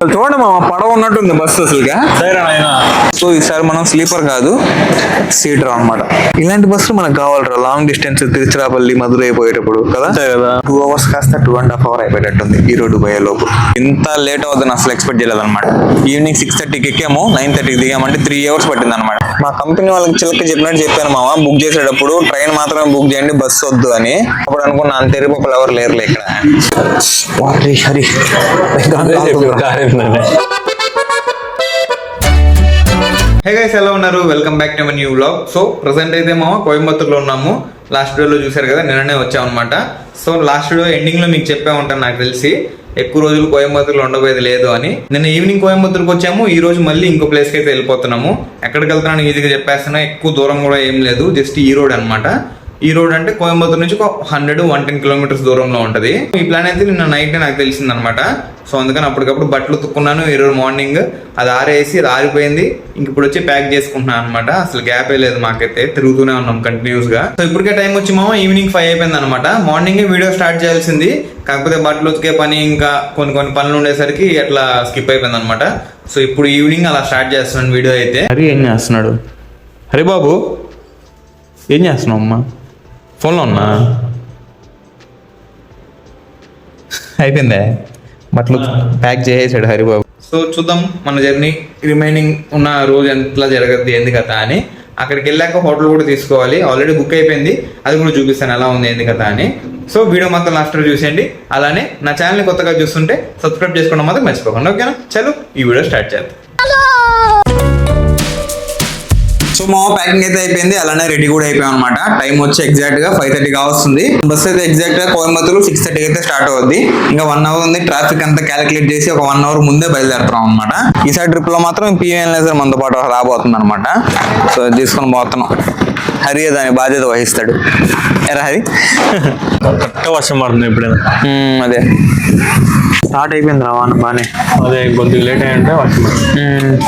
చూడండి మా పడవ ఉన్నట్టుంది బస్సు అసలుగా. సో ఈసారి మనం స్లీపర్ కాదు సీటర్ అన్నమాట. ఇలాంటి బస్సులు మనకు కావాలరా లాంగ్ డిస్టెన్స్ తిరుచిరాపల్లి మధురై అయిపోయేటప్పుడు కదా. 2 hours కాస్త 2.5 hours అయిపోయేటట్టుంది ఈ రోడ్డు పోయే లోపు. ఇంత లేట్ అవుతుంది అసలు ఎక్స్పెక్ట్ చేయలేదు అనమాట. ఈవినింగ్ 6:30కి ఎక్కాము, 9:30కి దిగామంటే 3 hours పట్టింది అనమాట. మా కంపెనీ వాళ్ళకి చిలక చెప్పినట్టు చెప్పాను మామ, బుక్ చేసేటప్పుడు ట్రైన్ మాత్రమే బుక్ చేయండి బస్సు వద్దు అని. అప్పుడు అనుకున్నా అంత ఎరిపప్పులు ఎవరు లేరులే ఇక్కడ. హే గైస్, ఎలా ఉన్నారు? Welcome back to my new vlog. So present అయితే మా కోయంబత్తూరులో ఉన్నాము. లాస్ట్ వీడియోలో చూసారు కదా, నిన్ననే వచ్చామన్నమాట. సో లాస్ట్ వీడియో ఎండింగ్ లో మీకు చెప్పే ఉంటాను నాకు తెలిసి, ఎక్కువ రోజులు కోయంబత్తూరులో ఉండబోయేది లేదు అని. నిన్న ఈవినింగ్ కోయంబత్తూరుకి వచ్చాము, ఈ రోజు మళ్ళీ ఇంకో ప్లేస్కి అయితే వెళ్ళిపోతున్నాము. ఎక్కడికి వెళ్తున్నాను ఈజీగా చెప్పేస్తున్నా, ఎక్కువ దూరం కూడా ఏం లేదు, జస్ట్ ఈ రోడ్ అనమాట. ఈ రోడ్ అంటే కోయంబత్తూరు నుంచి ఒక 100-110 kilometers దూరంలో ఉంటది. ఈ ప్లాన్ అయితే నిన్న నైట్ నాకు తెలిసింది అనమాట. సో అందుకని అప్పటికప్పుడు బట్టలు తుక్కున్నాను. ఈరోజు మార్నింగ్ అది ఆరేసి అది ఆరిపోయింది, ఇంక ఇప్పుడు వచ్చి ప్యాక్ చేసుకుంటున్నాను అనమాట. అసలు గ్యాప్ లేదు మాకైతే, తిరుగుతూనే ఉన్నాం కంటిన్యూస్ గా. సో ఇప్పటికే టైం వచ్చి ఈవినింగ్ 5 అయిపోయింది అనమాట. మార్నింగ్ వీడియో స్టార్ట్ చేయాల్సింది, కాకపోతే బట్టలు ఉతికే పని ఇంకా కొన్ని పనులు ఉండేసరికి అట్లా స్కిప్ అయిపోయింది అనమాట. సో ఇప్పుడు ఈవినింగ్ అలా స్టార్ట్ చేస్తున్నాను వీడియో అయితే. హరి ఏం చేస్తున్నాడు? హరి బాబు ఏం చేస్తున్నావు అమ్మా? ఫోన్లో ఉన్నా అయిపోయిందే, బట్టలు ప్యాక్ చేసేసాడు హరిబాబు. సో చూద్దాం మన జర్నీ రిమైనింగ్ ఉన్న రోజు ఎంతలా జరగద్ది ఏంది కదా అని. అక్కడికి వెళ్ళాక హోటల్ కూడా తీసుకోవాలి, ఆల్రెడీ బుక్ అయిపోయింది, అది కూడా చూపిస్తాను ఎలా ఉంది ఏంది కదా అని. సో వీడియో మాత్రం లాస్ట్ రోజు చూసేయండి. అలానే నా ఛానల్ని కొత్తగా చూస్తుంటే సబ్స్క్రైబ్ చేసుకోవడం మాత్రం మర్చిపోకండి, ఓకేనా? చలో ఈ వీడియో స్టార్ట్ చేద్దాం. సో మా ప్యాకింగ్ అయితే అయిపోయింది, అలానే రెడీ కూడా అయిపోయాం అనమాట. టైం వచ్చి ఎగ్జాక్ట్ గా 5:30 వస్తుంది. బస్ అయితే ఎగ్జాక్ట్ గా కోయంబత్తూరు 6:30 అయితే స్టార్ట్ అవుద్ది. ఇంకా 1 hour ఉంది. ట్రాఫిక్ అంతా క్యాలిక్యులేట్ చేసి ఒక 1 hour ముందే బయలుదేరుతాం అనమాట. ఈసారి ట్రిప్ లో మాత్రం పిఎన్ఎల్ఎస్ మనతో పాటు రాబోతుంది అనమాట. సో తీసుకొని పోతున్నాం. హరి దాని బాధ్యత వహిస్తాడు. ఎరా హరి, వర్షం పడుతుంది ఎప్పుడైనా. అదే స్టార్ట్ అయిపోయింది రావాను బానే. అదే కొద్దిగా లేట్ అయ్యంటే వర్షం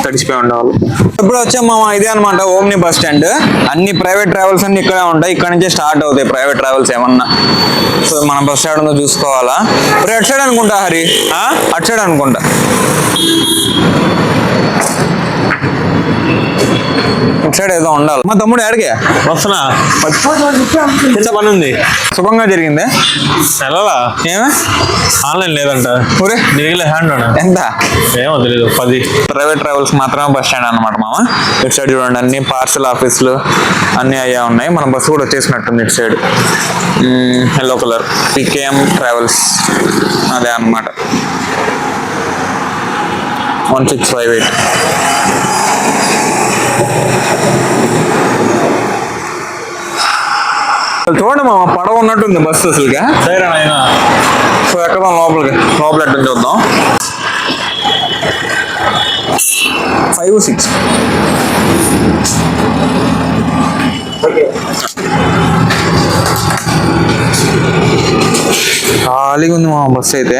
తడిసిపోయి ఉండేవాళ్ళు. ఇప్పుడు వచ్చాం మామ, ఇదే అనమాట ఓమ్ని బస్ స్టాండ్. అన్ని ప్రైవేట్ ట్రావెల్స్ అన్ని ఇక్కడే ఉంటాయి, ఇక్కడ నుంచే స్టార్ట్ అవుతాయి ప్రైవేట్ ట్రావెల్స్ ఏమన్నా. సో మన బస్ స్టాండ్ ఉందో చూసుకోవాలా. ఇప్పుడు అటు సైడ్ అనుకుంటా హరి, అటు సైడ్ అనుకుంటా. ఇటు సైడ్ ఏదో ఉండాలి. మా తమ్ముడు ఎక్కడికి వస్తున్నా, పని ఉంది. శుభంగా జరిగిందే సెలవా? ఏమే ఆన్లైన్ లేదంట. ఊరే దిగలే హ్యాండ్ ఎంత ఏమో తెలియదు. 10 ప్రైవేట్ ట్రావెల్స్ మాత్రమే బస్ స్టాండ్ అనమాట మామ. ఇటు సైడ్ చూడండి అన్ని పార్సల్ ఆఫీసులు అన్ని అయ్యా ఉన్నాయి. మన బస్సు కూడా వచ్చేసినట్టుంది ఇటు సైడ్, ఎల్లో కలర్ పికేఎం ట్రావెల్స్ అదే అనమాట. 1658. చూడండి మా పడవ ఉన్నట్టుంది బస్సు అసలుగా. సో ఎక్కడ లోపల ఎట్టు చూద్దాం. 5-6 ఖాళీగా ఉంది మా బస్సు అయితే.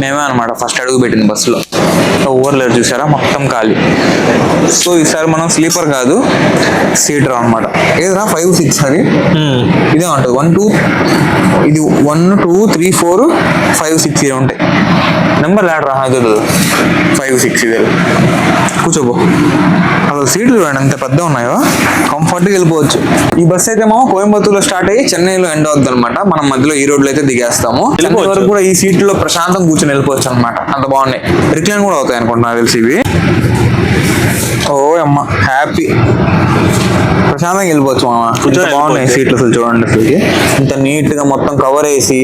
మేమే అనమాట ఫస్ట్ అడుగు పెట్టింది బస్సులో. ఓవర్ లేరు చూసారా, మొత్తం ఖాళీ. సో ఈసారి మనం స్లీపర్ కాదు సీటర్ అనమాట. ఏదరా 5-6 అది ఇదే ఉంటుంది. 1 2 ఇది 1 2 3 4 5 6 ఇవి ఉంటాయి. నెంబర్ లేడరా, అది 5-6 ఇదే. కూర్చోబో. అసలు సీట్లు చూడండి ఎంత పెద్ద ఉన్నాయో, కంఫర్ట్గా వెళ్ళిపోవచ్చు. ఈ బస్ అయితే మనం కోయంబత్తూరులో స్టార్ట్ అయ్యి చెన్నైలో ఎండ్ అవుతుంది అనమాట. మనం మధ్యలో ఈ రోడ్లో అయితే దిగేస్తాము. చెన్నై వరకు కూడా ఈ సీట్లో ప్రశాంతం కూర్చొని వెళ్ళిపోవచ్చు అనమాట. అంత బాగున్నాయి. రిక్లైన్ కూడా అవుతాయి అనుకుంటున్నా తెలిసి ఇవి. ఓ అమ్మ హ్యాపీ, ప్రశాంతంగా వెళ్ళిపోవచ్చు మామ. బాగున్నాయి సీట్లు అసలు చూడండి. అసలు ఇంత నీట్ గా మొత్తం కవర్ వేసి,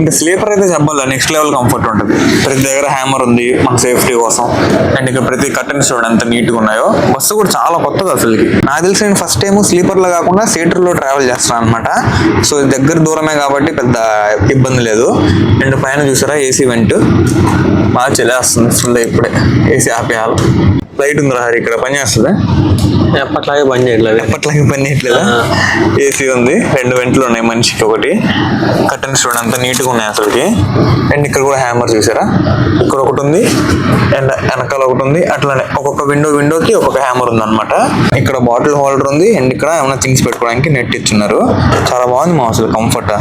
ఇంకా స్లీపర్ అయితే చెప్పాలి నెక్స్ట్ లెవెల్ కంఫర్ట్ ఉంటుంది. ప్రతి దగ్గర హ్యామర్ ఉంది మన సేఫ్టీ కోసం. అండ్ ఇక్కడ ప్రతి కర్టన్స్ చూడండి ఎంత నీట్ గా ఉన్నాయో. బస్సు కూడా చాలా కొత్తది అసలుకి. నాకు తెలిసి నేను ఫస్ట్ టైం స్లీపర్ లో కాకుండా సీటర్ లో ట్రావెల్ చేస్తాను అనమాట. సో దగ్గర దూరమే కాబట్టి పెద్ద ఇబ్బంది లేదు. అండ్ పైన చూసారా ఏసీ వెంట్ బాగా చెల్లేస్తుంది ఫుల్. ఇప్పుడే ఏసీ ఆపేయాలి. లైట్ ఉంది రా ఇక్కడ, పని చేస్తుంది. ఎప్పట్లాగే పని చేయట్లేదా? ఏసీ ఉంది, 2 వెంట్లు ఉన్నాయి మనిషికి ఒకటి. కర్టన్స్ చూడండి అంత నీట్గా ఉన్నాయి అసలుకి. అండ్ ఇక్కడ కూడా హ్యామర్ చూసారా, ఇక్కడ ఒకటి ఉంది, అండ్ వెనకాల ఒకటి ఉంది. అట్లానే ఒక్కొక్క విండోకి ఒక్కొక్క హ్యామర్ ఉంది అనమాట. ఇక్కడ బాటిల్ హోల్డర్ ఉంది అండ్ ఇక్కడ ఏమైనా థింగ్స్ పెట్టుకోవడానికి నెట్ ఇచ్చున్నారు. చాలా బాగుంది మా అసలు కంఫర్ట్.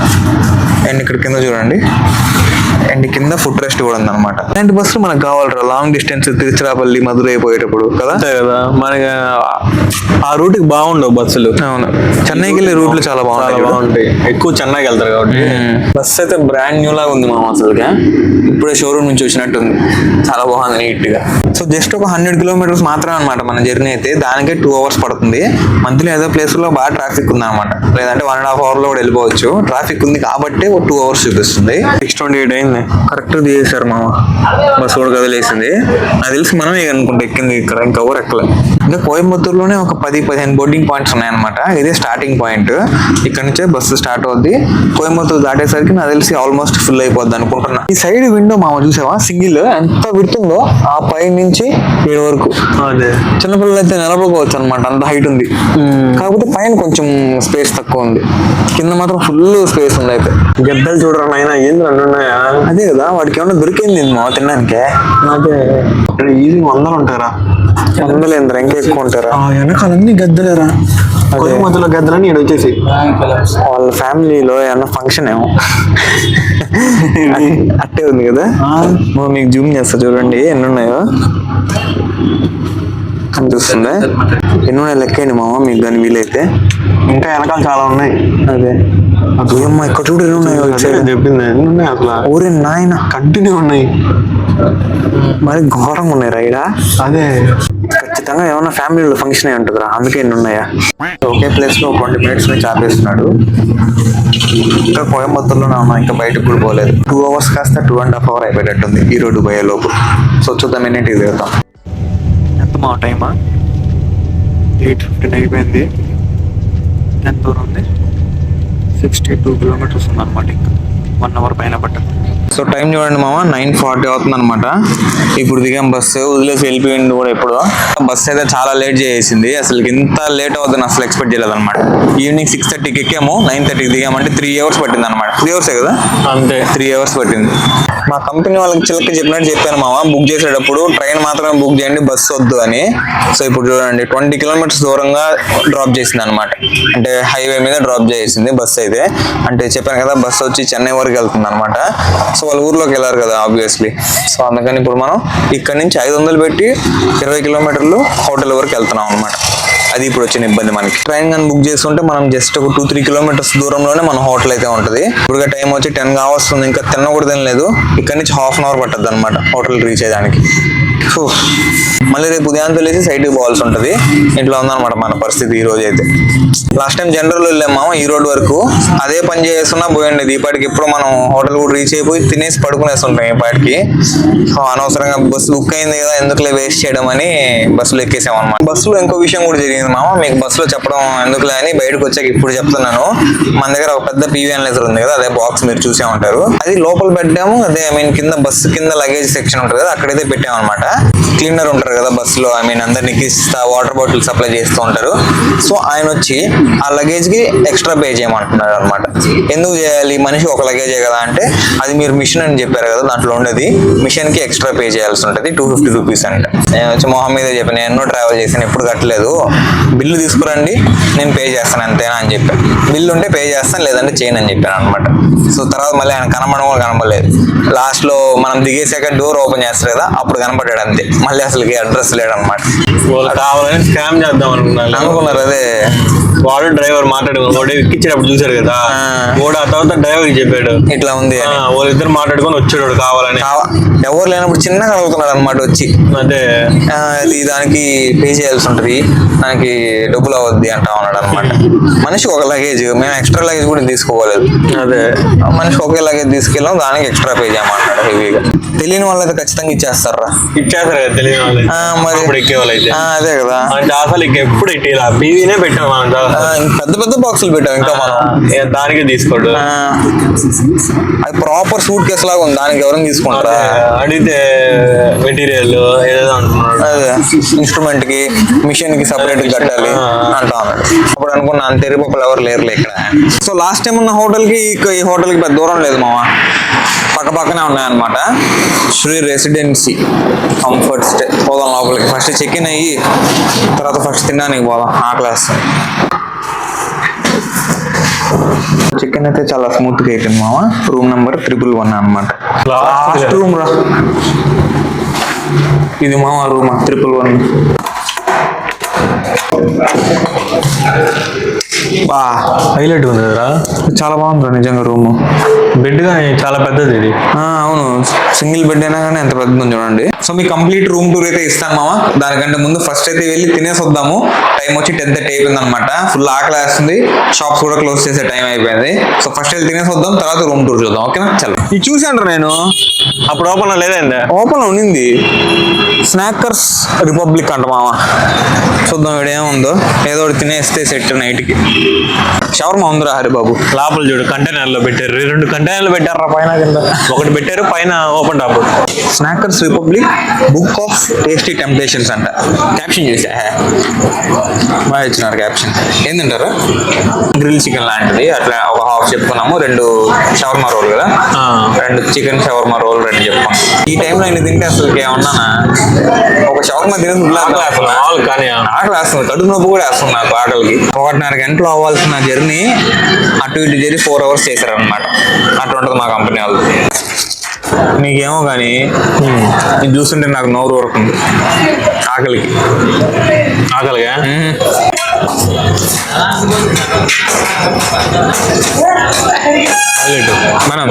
అండ్ ఇక్కడ కింద చూడండి, అండ్ కింద ఫుట్ రెస్ట్ కూడా ఉంది అనమాట. ఇలాంటి బస్సులు మనకు కావాలరా లాంగ్ డిస్టెన్స్ తిరుచిరాపల్లి మధురై పోయేటప్పుడు కదా. అంతే కదా, మనకి ఆ రూట్ కి బాగుండవు బస్సులు. అవును, చెన్నైకి వెళ్ళే రూట్లు చాలా బాగుంటాయి. ఎక్కువ చెన్నైకి వెళ్తారు కాబట్టి. బస్ అయితే బ్రాండ్ న్యూ లాగా ఉంది మా అసలుగా. ఇప్పుడే షోరూమ్ నుంచి వచ్చినట్టుంది. చాలా బాగుంది నీట్ గా. సో జస్ట్ ఒక 100 కిలోమీటర్స్ మాత్రమే అనమాట మన జర్నీ అయితే. దానికే 2 hours పడుతుంది. మధ్యలో ఏదో ప్లేస్ లో బాగా ట్రాఫిక్ ఉంది అనమాట. లేదంటే 1.5 hour లో కూడా వెళ్ళిపోవచ్చు. ట్రాఫిక్ ఉంది కాబట్టి ఒక 2 hours చూపిస్తుంది. 6:28 అయింది. కరెక్ట్ దిగేశారు మామ. బస్సు కూడా కదిలేసింది. నాకు తెలిసి మనమే అనుకుంటే ఎక్కింది ఇక్కడ, ఇంకా ఎవరు ఎక్కలే. ఇంకా కోయంబత్తూరులోనే ఒక 10-15 బోర్డింగ్ పాయింట్స్ ఉన్నాయన్నమాట. ఇదే స్టార్టింగ్ పాయింట్. ఇక్కడ నుంచే బస్సు స్టార్ట్ అవుద్ది. కోయంబత్తూరు దాటేసరికి నాకు తెలిసి ఆల్మోస్ట్ ఫుల్ అయిపోద్ది అనుకుంటున్నా. ఈ సైడ్ విండో మామ చూసావా, సింగిల్ ఎంత విడుతుందో ఆ పై నుంచి ఏడు వరకు. అదే చిన్నపిల్లలు అయితే నిలబడుకోవచ్చు అనమాట, అంత హైట్ ఉంది. కాకపోతే పైన కొంచెం స్పేస్ తక్కువ ఉంది, కింద మాత్రం ఫుల్ స్పేస్ ఉంది. అయితే గద్దలు చూడరా నాయన, ఏంది రెండు ఉన్నాయా? అదే కదా, వాడికి ఏమన్నా దొరికింది మా తినడానికే. అదే ఈజీ 100 ఉంటారా? 100 ఏంద్రా, ఇంకా ఎక్కువ ఉంటారా? వెనకాలన్నీ గద్దలేరా? మధ్యలో గద్దలని ఈడ వచ్చేసి వాళ్ళ ఫ్యామిలీలో ఏమన్నా ఫంక్షన్ ఏమో అట్టే ఉంది కదా. మీకు జూమ్ చేస్తా చూడండి ఎన్ని ఉన్నాయో కనిపిస్తుందా. ఎన్ని ఉన్నాయి లెక్కండి మామ మీకు కానీ వీలైతే. ఇంకా వెనకాల చాలా ఉన్నాయి. అదే అమ్మా, ఇక్కడ చూడు ఎన్ని ఉన్నాయో. చెప్పింది ఎన్ని ఉన్నాయి అసలు. ఊరే నాయన కంటిన్యూ ఉన్నాయి, మరి ఘోరంగా ఉన్నాయి రైడా. అదే ఖచ్చితంగా ఏమన్నా ఫ్యామిలీలో ఫంక్షన్ అయి ఉంటుందిరా, అందుకే ఎన్ని ఉన్నాయా. ఒకే ప్లేస్ లో 20 minutes నుంచి ఆపేస్తున్నాడు. ఇంకా కోయంబత్తూరులోనే ఉన్నా, ఇంకా బయటకు కూడా పోలేదు. 2 hours కాస్త 2.5 hours అయిపోయేటట్టుంది ఈ రోడ్డు పోయే లోపు. సో చూద్దాం ఎన్నింటికి దిగుతాం. ఎంత మా టైమా? 8:15 అయిపోయింది. ఎంత దూరం ఉంది? 62 kilometers ఉందన్నమాట. ఇంకా 1 hour పైన పట్టదు. సో టైం చూడండి మామ, 9:40 అవుతుంది అనమాట. ఇప్పుడు దిగాం బస్సు, వదిలేసి వెళ్ళిపోయింది కూడా. ఎప్పుడు బస్సు అయితే చాలా లేట్ చేసింది. అసలు ఇంత లేట్ అవుతుందని అసలు ఎక్స్పెక్ట్ చేయలేదు అనమాట. ఈవినింగ్ 6:30కి ఎక్కాము, 9:30కి దిగామంటే 3 hours పట్టింది అనమాట. 3 hours కదా, అంతే 3 hours పట్టింది. మా కంపెనీ వాళ్ళకి చిలక చెప్పినట్టు చెప్పాను మామ, బుక్ చేసేటప్పుడు ట్రైన్ మాత్రమే బుక్ చేయండి, బస్సు వద్దు అని. సో ఇప్పుడు చూడండి 20 kilometers దూరంగా డ్రాప్ చేసింది అనమాట. అంటే హైవే మీద డ్రాప్ చేసింది బస్సు అయితే. అంటే చెప్పాను కదా, బస్సు వచ్చి చెన్నై వరకు వెళ్తుంది అనమాట. సో వాళ్ళ ఊర్లోకి వెళ్ళారు కదా ఆబ్వియస్లీ. సో అందుకని ఇప్పుడు మనం ఇక్కడ నుంచి 500 పెట్టి 20 kilometers హోటల్ వరకు వెళ్తున్నాం అనమాట. అది ఇప్పుడు వచ్చిన ఇబ్బంది మనకి. ట్రైన్ కానీ బుక్ చేసుకుంటే మనం జస్ట్ ఒక 2-3 kilometers దూరంలోనే మన హోటల్ అయితే ఉంటుంది. ఇప్పుడు టైం వచ్చి 10 కావస్తుంది, ఇంకా తిన్న కూడా తినలేదు. ఇక్కడ నుంచి 1/2 hour పట్టద్దు అనమాట హోటల్ రీచ్ అయ్యడానికి. సో మళ్ళీ రేపు ఉదయం తెలిసి సైడ్కి పోవాల్సి ఉంటుంది. ఇట్లా ఉందన్నమాట మన పరిస్థితి ఈ రోజు అయితే. లాస్ట్ టైం జనరల్ వెళ్ళాము ఈ రోడ్ వరకు, అదే పని చేస్తున్నా పోయండి. ఈ పాటికి ఎప్పుడు మనం హోటల్ కూడా రీచ్ అయిపోయి తినేసి పడుకునేస్తుంటాం ఈ పాటికి. సో అనవసరంగా బస్సు బుక్ అయింది కదా, ఎందుకులే వేస్ట్ చేయడం అని బస్సులో ఎక్కేసాం అనమాట. బస్సులో ఇంకో విషయం కూడా జరిగింది మామ, మీకు బస్సులో చెప్పడం ఎందుకులే అని బయటకు వచ్చాక ఇప్పుడు చెప్తున్నాను. మన దగ్గర ఒక పెద్ద పీవీ అనలైజర్ ఉంది కదా, అదే బాక్స్ మీరు చూసే ఉంటారు. అది లోపల పెట్టాము. అదే కింద బస్సు కింద లగేజ్ సెక్షన్ ఉంటుంది కదా, అక్కడైతే పెట్టాము అనమాట. క్లీనర్ ఉంటారు కదా బస్సులో, అందరినీ వాటర్ బాటిల్ సప్లై చేస్తూ ఉంటారు. సో ఆయన వచ్చి ఆ లగేజ్ కి ఎక్స్ట్రా పే చేయమంటున్నారు అనమాట. ఎందుకు చేయాలి, మనిషి ఒక లగేజే కదా అంటే, అది మీరు మిషన్ అని చెప్పారు కదా, దాంట్లో ఉండేది మిషన్ కి ఎక్స్ట్రా పే చేయాల్సి ఉంటుంది 250 rupees అంట. నేను వచ్చి మొహం మీద చెప్పాను, నేను ఎన్నో ట్రావెల్ చేశాను ఎప్పుడు కట్టలేదు, బిల్లు తీసుకురండి నేను పే చేస్తాను అంతేనా అని చెప్పాను. బిల్లు ఉంటే పే చేస్తాను, లేదంటే చేయను అని చెప్పాను అనమాట. సో తర్వాత మళ్ళీ ఆయన కనబడడం కూడా కనబడలేదు. లాస్ట్ లో మనం దిగేసాక డోర్ ఓపెన్ చేస్తారు కదా, అప్పుడు కనపడ్డాడు అంతే. మళ్ళీ అసలుకి అడ్రస్ లేడు అనమాట. కావాలని స్కామ్ చేద్దాం అనుకున్నారు. అదే వాడు డ్రైవర్ మాట్లాడుకున్నాడు, ఎక్కించేటప్పుడు చూసారు కదా, వాడు ఆ తర్వాత డ్రైవర్ చెప్పాడు ఇట్లా ఉంది. వాళ్ళిద్దరు మాట్లాడుకొని వచ్చాడు కావాలని. ఎవరు లేనప్పుడు చిన్నగా అడుగుతున్నాడు అనమాట వచ్చి. అదే అది దానికి పే చేయాల్సి ఉంటుంది, దానికి డబ్బులు అవద్ది అంటా ఉన్నాడు అనమాట. మనిషికి ఒక లగేజ్, మేము ఎక్స్ట్రా లగేజ్ కూడా తీసుకోలేదు. అదే మనిషికి ఒకే లగేజ్ తీసుకెళ్ళాం, దానికి ఎక్స్ట్రా పే చేయమంటాడు హెవీగా. తెలియని వాళ్ళైతే ఖచ్చితంగా ఇచ్చేస్తారా, ఇచ్చేస్తారు కదా తెలియని వాళ్ళు. మరి ఎక్కే వాళ్ళు అయితే అదే కదా, అంటే అసలు ఎప్పుడు ఎక్కేలా పీవీనే పెట్టాం మనం. పెద్ద పెద్ద బాక్సులు పెట్టాం ఇంకా మనం, దానికి తీసుకోడు. అది ప్రాపర్ సూట్ కేసు లాగా ఉంది, దానికి ఎవరైనా తీసుకుంటారా? అడిగితే మెటీరియల్ ఏదో అంటున్నాడు. అదే ఇన్స్ట్రుమెంట్ కి మిషన్ కి సపరేట్ కట్టాలి అంటా ఉన్నాడు. అప్పుడు అనుకున్నా అంత ఎరుపప్పులు ఎవరు లేరులే ఇక్కడ. సో లాస్ట్ టైం ఉన్న హోటల్ కి ఈ హోటల్ కి పెద్ద దూరం లేదు మామ, పక్క పక్కనే ఉన్నాయన్నమాట. Sri residency comfort stay. పోదాం లోపలికి. ఫస్ట్ చెక్ ఇన్ అయ్యి తర్వాత ఫస్ట్ తినడానికి పోదాం. ఆకలేస్తుంది. చికెన్ అయితే చాలా స్మూత్ గా అయిపోయింది మామ. రూమ్ నెంబర్ 111 అనమాట. లాస్ట్ రూమ్ రా ఇది మామ. రూమ్ 111. బా హైలైట్ ఉంది కదా, చాలా బాగుంది నిజంగా రూమ్. బెడ్ కానీ చాలా పెద్దది ఇది. అవును, సింగిల్ బెడ్ అయినా కానీ ఎంత పెద్దది ఉంది చూడండి. సో మీ కంప్లీట్ రూమ్ టూర్ అయితే ఇస్తాను మామ. దానికంటే ముందు ఫస్ట్ అయితే వెళ్ళి తినేసి వద్దాము. టైం వచ్చి 10:30 అయిపోయింది అనమాట. ఫుల్ ఆకలి వేస్తుంది. షాప్స్ కూడా క్లోజ్ చేసే టైం అయిపోయింది. సో ఫస్ట్ వెళ్ళి తినేసి వద్దాం, తర్వాత రూమ్ టూర్ చూద్దాం. ఓకేనా? చలో. ఇది చూసాను నేను అప్పుడు ఓపెన్ లేదండి. ఓపెన్ ఉన్నింది. స్నాకర్స్ రిపబ్లిక్ అంట మామ. చూద్దాం ఇక్కడ ఏముందో. ఏదో ఒకటి తినేస్తే సెట్ నైట్కి. షవర్మా ఉందిరా హరిబాబు. లోపల చూడు కంటైనర్ లో పెట్టారు. 2 కంటైనర్లు పెట్టారా పైన కింద. ఒకటి పెట్టారు పైన open top. Snackers republic book of tasty temptations అంట. క్యాప్షన్ చేసా బాగా ఇచ్చినారు క్యాప్షన్. ఏంటంటారు? గ్రిల్ చికెన్ లాంటిది. అట్లా ఒక హాఫ్ చెప్పుకున్నాము. 2 షవర్మా రోల్ కదా, 2 చికెన్ షవర్మా రోల్ 2 చెప్పుకున్నాం. ఈ టైంలో ఆయన తింటే అసలు ఏమన్నా ఒక షవర్మా తినేది కానీ ఆకలి వేస్తుంది. కడుపు నొప్పి కూడా వేస్తుంది నాకు ఆకలికి. 1.5 గంటలు అవ్వాల్సిన జర్నీ అటు ఇటు చేసి 4 hours చేశారనమాట. అట్లా ఉంటుంది మా కంపెనీ వాళ్ళు. మీకేమో కానీ ఇది చూస్తుంటే నాకు నోరు ఊరుకుంది ఆకలిగా. మనం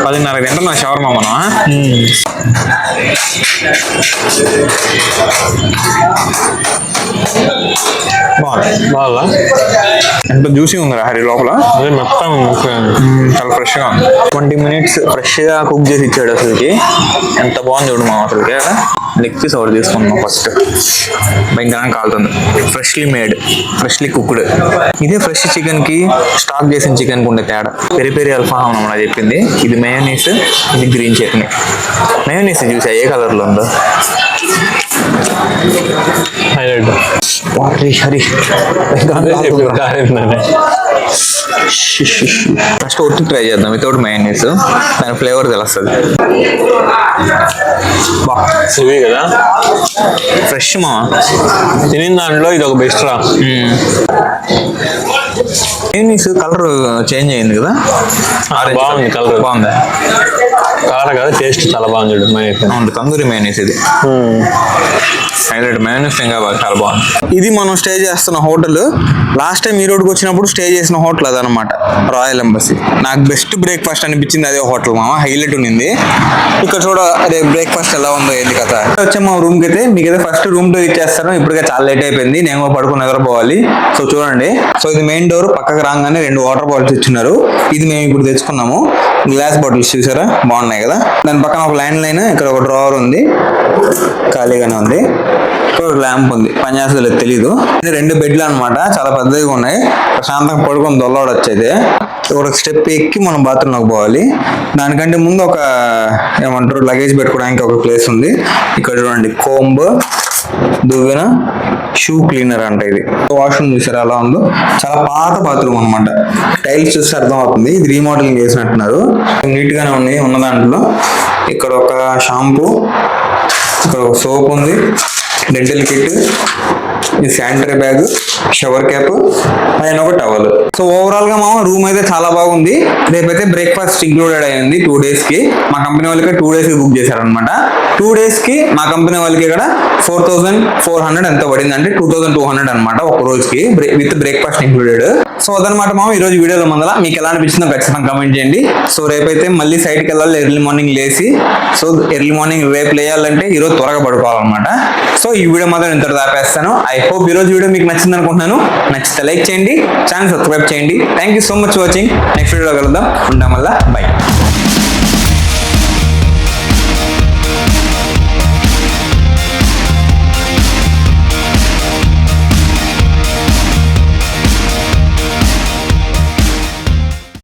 10:30 గంటలు నా షవర్మా మనం. బాగా ఎంత జ్యూసీ ఉందిరా హరి లోపల. అదే మొత్తం చాలా ఫ్రెష్ గా ఉంది. 20 minutes ఫ్రెష్ గా కుక్ చేసి ఇచ్చాడు అసలుకి. ఎంత బాగుంది చూడు మా అసలుకి. లెగ్ పీస్ ఒకటి తీసుకున్నాం ఫస్ట్. భయంకరంగా కాలుతుంది. Freshly made, freshly cooked. ఇదే ఫ్రెష్ చికెన్ కి స్టాక్ చేసిన చికెన్ కి ఉండే తేడా. పెరి పెరి అల్ఫామ్ అన్నమాట చెప్పింది. ఇది మయోనీస్, ఇది గ్రీన్ చట్నీ. మయోనీస్ చూసా ఏ కలర్ లో ఉందో. హైలైట్. హరి ఫస్ట్ ఒట్టి ట్రై చేద్దాం వితౌట్ మయోనీస్. దాని ఫ్లేవర్ తెలుస్తుంది. ఇవి కదా ఫ్రెష్ మా. తినిన దాంట్లో ఇది ఒక బెస్ట్ రా. మయోనీస్ కలర్ చేంజ్ అయింది కదా. బాగుంది కలర్. బాగుంది కలర్ కదా, టేస్ట్ చాలా బాగుంది చూడు. మయోనీస్ తందూరి మయోనీస్ ఇది. హైలైట్. మయోనీస్ ఇంకా చాలా బాగుంది. ఇది మనం స్టే చేస్తున్న హోటల్. లాస్ట్ టైం ఈ రోడ్కి వచ్చినప్పుడు స్టే చేసిన హోటల్ అదనమాట, రాయల్ ఎంబసీ. నాకు బెస్ట్ బ్రేక్ఫాస్ట్ అనిపించింది అదే హోటల్ మామ. హైలైట్ ఉంది. ఇక్కడ చూడ అదే బ్రేక్ఫాస్ట్ ఎలా ఉందో ఏంది కదా. వచ్చాము మా రూమ్కి అయితే. మీకు అయితే ఫస్ట్ రూమ్ టూర్ ఇచ్చేస్తాను. ఇప్పటికే చాలా లేట్ అయిపోయింది. నేను కూడా పడుకుని నిద్రపోవాలి. సో చూడండి. సో ఇది మెయిన్ డోర్. పక్కకు రాగానే 2 వాటర్ బాటిల్స్ ఇచ్చినారు. ఇది మేము ఇప్పుడు తెచ్చుకున్నాము. గ్లాస్ బాటిల్స్ చూసారా బాగున్నాయి కదా. దాని పక్కన ఒక ల్యాండ్ లైన్, ఇక్కడ ఒక డ్రావర్ ఉంది, ఖాళీగానే ఉంది. ఇక్కడ ల్యాంప్ ఉంది. పని చేస్తుందో తెలీదు. 2 బెడ్లు అనమాట. చాలా పెద్దగా ఉన్నాయి. ప్రశాంతంగా పడుకొని దొల్లడొచ్చైతే. ఒక స్టెప్ ఎక్కి మనం బాత్రూంలోకి పోవాలి. దానికంటే ముందు ఒక ఏమంటారు లగేజ్ పెట్టుకోవడానికి ఒక ప్లేస్ ఉంది. ఇక్కడ చూడండి కోంబ్, దువ్వెన, షూ క్లీనర్ అంట. ఇది వాష్రూమ్ చూసారు ఎలా ఉందో. చాలా పాత బాత్రూమ్ అనమాట. టైల్స్ చూస్తే అర్థం అవుతుంది. ఇది రీమోడలింగ్ చేసినట్టున్నారు. నీట్ గానే ఉన్నాయి ఉన్న దాంట్లో. ఇక్కడ ఒక షాంపూ, ఇక్కడ ఒక సోప్ ఉంది, డెంటల్ కిట్, ఇది శానిటరీ బ్యాగ్, షవర్ క్యాప్, పైన ఒక టవల్. సో ఓవరాల్ గా మామ రూమ్ అయితే చాలా బాగుంది. రేపైతే బ్రేక్ఫాస్ట్ ఇంక్లూడెడ్ అయింది 2 days కి. మా కంపెనీ వాళ్ళకి 2 days కి బుక్ చేశారనమాట. 2 days కి మా కంపెనీ వాళ్ళకి ఇక్కడ 4400 ఎంత పడింది అంటే 2200 అనమాట ఒక రోజుకి విత్ బ్రేక్ఫాస్ట్ ఇంక్లూడెడ్. సో అదనమాట మామ ఈ రోజు వీడియోలో మందల. మీకు ఎలా అనిపించిందో ఖచ్చితంగా కమెంట్ చేయండి. సో రేపైతే మళ్ళీ సైట్కి వెళ్ళాలి ఎర్లీ మార్నింగ్ లేసి. సో ఎర్లీ మార్నింగ్ రేపు లేయాలంటే ఈరోజు త్వరగా పడుకోవాలన్నమాట. సో ఈ వీడియో మాత్రం ఇంతటి దాపేస్తాను. ఐ హోప్ ఈ రోజు వీడియో మీకు నచ్చింది అనుకుంటున్నాను. నచ్చితే లైక్ చేయండి, ఛానల్ సబ్స్క్రైబ్ చేయండి. Thank you so much watching. Next వీడియోలో కలుద్దాం. ఉంటాం వల్ల బై.